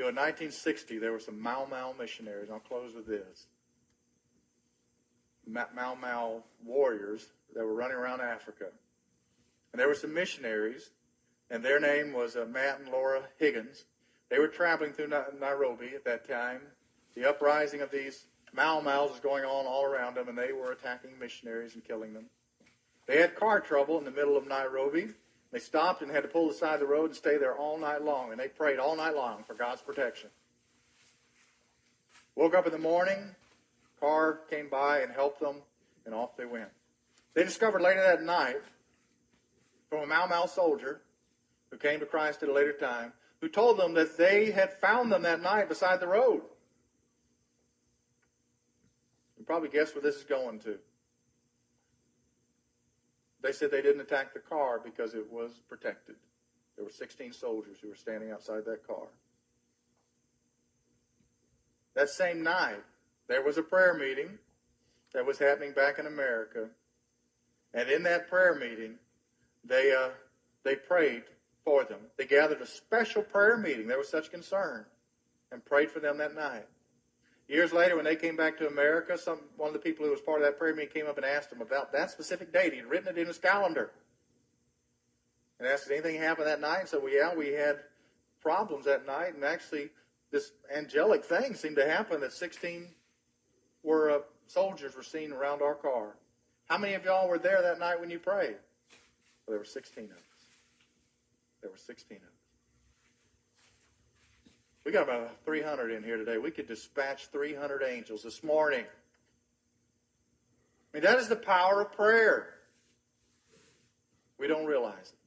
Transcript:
In 1960, there were some Mau Mau missionaries. I'll close with this. Mau Mau warriors that were running around Africa. And there were some missionaries, and their name was Matt and Laura Higgins. They were traveling through Nairobi at that time. The uprising of these Mau Maus was going on all around them, and they were attacking missionaries and killing them. They had car trouble in the middle of Nairobi. They stopped and had to pull the side of the road and stay there all night long, and they prayed all night long for God's protection. Woke up in the morning, car came by and helped them, and off they went. They discovered later that night from a Mau Mau soldier who came to Christ at a later time, who told them that they had found them that night beside the road. You probably guess where this is going to. They said they didn't attack the car because it was protected. There were 16 soldiers who were standing outside that car. That same night, there was a prayer meeting that was happening back in America. And in that prayer meeting, they prayed for them. They gathered a special prayer meeting. There was such concern and prayed for them that night. Years later, when they came back to America, one of the people who was part of that prayer meeting came up and asked them about that specific date. He'd written it in his calendar. And asked, did anything happen that night? And said, well, yeah, we had problems that night. And actually, this angelic thing seemed to happen that 16 soldiers were seen around our car. How many of y'all were there that night when you prayed? Well, there were 16 of us. There were 16 of us. We got about 300 in here today. We could dispatch 300 angels this morning. I mean, that is the power of prayer. We don't realize it.